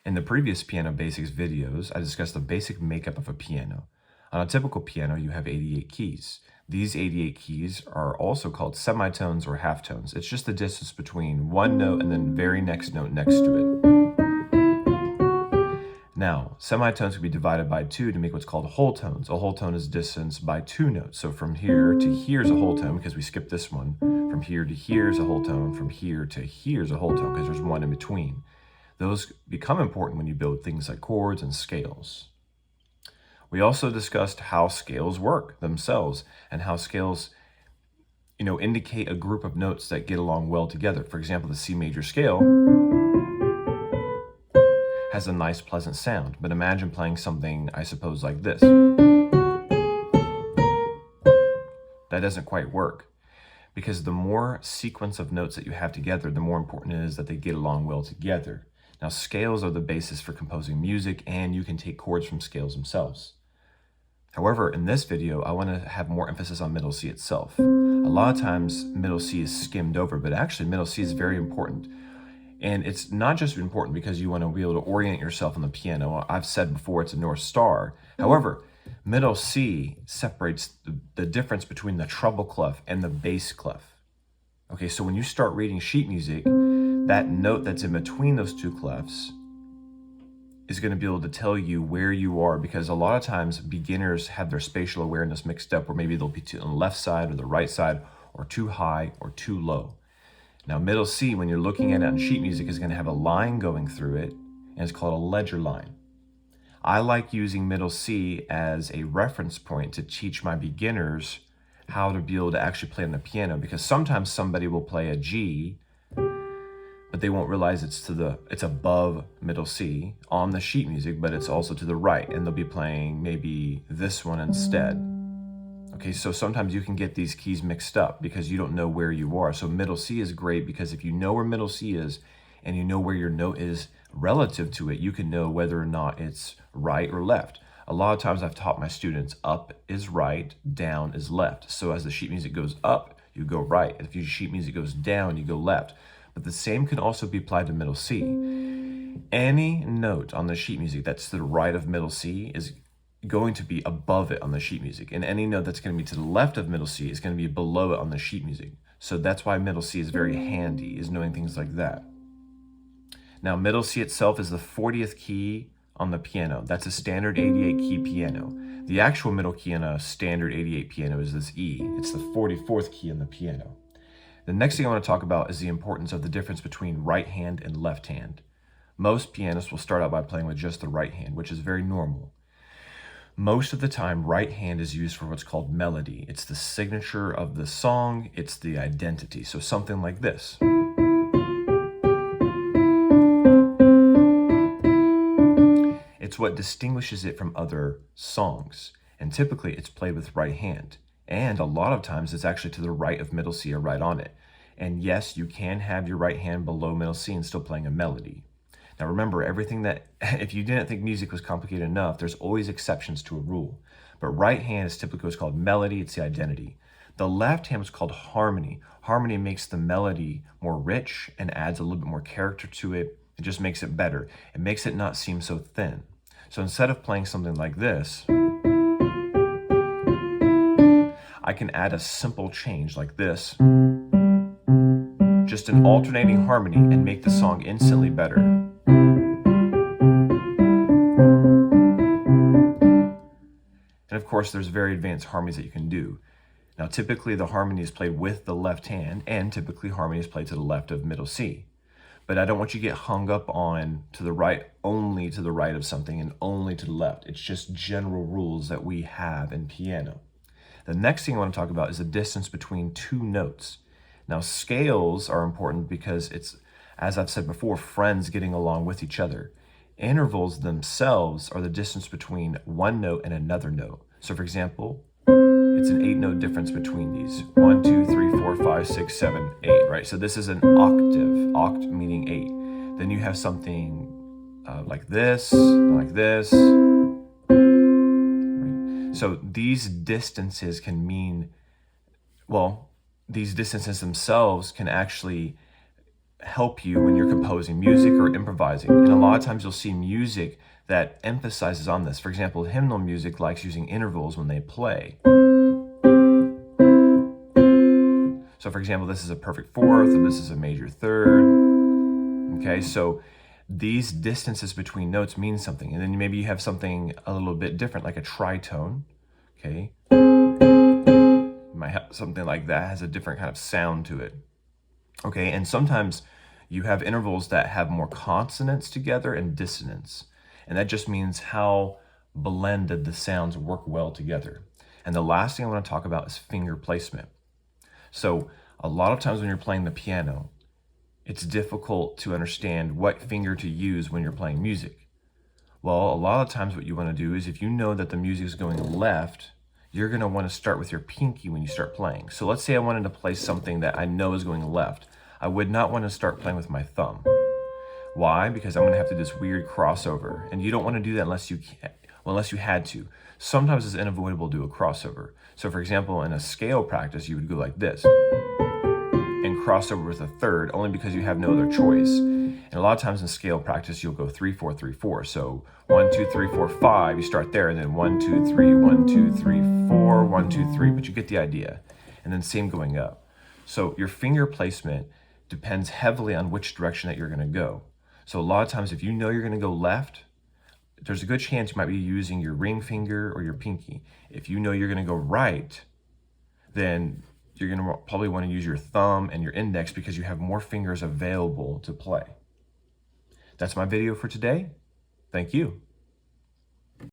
In the previous Piano Basics videos, I discussed the basic makeup of a piano. On a typical piano, you have 88 keys. These 88 keys are also called semitones or halftones. It's just the distance between one note and then very next note next to it. Now, semitones can be divided by 2 to make what's called whole tones. A whole tone is distance by 2 notes. So from here to here is a whole tone because we skipped this one. From here to here is a whole tone. From here to here is a whole tone because there's one in between. Those become important when you build things like chords and scales. We also discussed how scales work themselves and how scales, indicate a group of notes that get along well together. For example, the C major scale has a nice, pleasant sound, but imagine playing something, I suppose, like this. That doesn't quite work because the more sequence of notes that you have together, the more important it is that they get along well together. Now, scales are the basis for composing music, and you can take chords from scales themselves. However, in this video, I want to have more emphasis on middle C itself. A lot of times, middle C is skimmed over, but actually middle C is very important. And it's not just important because you want to be able to orient yourself on the piano. I've said before it's a North Star. However, middle C separates the difference between the treble clef and the bass clef. Okay, so when you start reading sheet music, that note that's in between those two clefs is going to be able to tell you where you are, because a lot of times beginners have their spatial awareness mixed up, where maybe they'll be on the left side or the right side, or too high or too low. Now, middle C, when you're looking at it on sheet music, is going to have a line going through it, and it's called a ledger line. I like using middle C as a reference point to teach my beginners how to be able to actually play on the piano, because sometimes somebody will play a G, but they won't realize it's above middle C on the sheet music, but it's also to the right, and they'll be playing maybe this one instead. Okay, so sometimes you can get these keys mixed up because you don't know where you are. So middle C is great because if you know where middle C is and you know where your note is relative to it, you can know whether or not it's right or left. A lot of times I've taught my students up is right, down is left. So as the sheet music goes up, you go right. If your sheet music goes down, you go left. But the same can also be applied to middle C. Any note on the sheet music that's to the right of middle C is going to be above it on the sheet music. And any note that's going to be to the left of middle C is going to be below it on the sheet music. So that's why middle C is very handy, is knowing things like that. Now, middle C itself is the 40th key on the piano. That's a standard 88 key piano. The actual middle key on a standard 88 piano is this E. It's the 44th key on the piano. The next thing I want to talk about is the importance of the difference between right hand and left hand. Most pianists will start out by playing with just the right hand, which is very normal. Most of the time, right hand is used for what's called melody. It's the signature of the song, it's the identity. So something like this. It's what distinguishes it from other songs. And typically it's played with right hand. And a lot of times it's actually to the right of middle C or right on it. And yes, you can have your right hand below middle C and still playing a melody. Now remember, if you didn't think music was complicated enough, there's always exceptions to a rule. But right hand is typically what's called melody, it's the identity. The left hand is called harmony. Harmony makes the melody more rich and adds a little bit more character to it. It just makes it better. It makes it not seem so thin. So instead of playing something like this, I can add a simple change like this, just an alternating harmony, and make the song instantly better. And of course, there's very advanced harmonies that you can do. Now, typically the harmony is played with the left hand, and typically harmony is played to the left of middle C. But I don't want you to get hung up on to the right, only to the right of something and only to the left. It's just general rules that we have in piano. The next thing I want to talk about is the distance between two notes. Now, scales are important because it's, as I've said before, friends getting along with each other. Intervals themselves are the distance between one note and another note. So for example, it's an 8-note difference between these. 1, 2, 3, 4, 5, 6, 7, 8, right? So this is an octave, oct meaning 8. Then you have something like this, like this. So these distances can mean, well, these distances themselves can actually help you when you're composing music or improvising. And a lot of times you'll see music that emphasizes on this. For example, hymnal music likes using intervals when they play. So for example, this is a perfect fourth, and this is a major third. Okay, so these distances between notes mean something. And then maybe you have something a little bit different, like a tritone. Okay, you might have something like that, has a different kind of sound to it. Okay, and sometimes you have intervals that have more consonants together and dissonance. And that just means how blended the sounds work well together. And the last thing I want to talk about is finger placement. So a lot of times when you're playing the piano, it's difficult to understand what finger to use when you're playing music. Well, a lot of times what you want to do is, if you know that the music is going left, you're going to want to start with your pinky when you start playing. So let's say I wanted to play something that I know is going left. I would not want to start playing with my thumb. Why? Because I'm going to have to do this weird crossover, and you don't want to do that unless you can, unless you had to. Sometimes it's unavoidable to do a crossover. So for example, in a scale practice, you would go like this and cross over with a third, only because you have no other choice. And a lot of times in scale practice, you'll go 3, 4, 3, 4. So 1, 2, 3, 4, 5, you start there, and then 1, 2, 3, 1, 2, 3, 4, 1, 2, 3, but you get the idea. And then same going up. So your finger placement depends heavily on which direction that you're going to go. So a lot of times, if you know you're going to go left, there's a good chance you might be using your ring finger or your pinky. If you know you're going to go right, then you're going to probably want to use your thumb and your index, because you have more fingers available to play. That's my video for today. Thank you.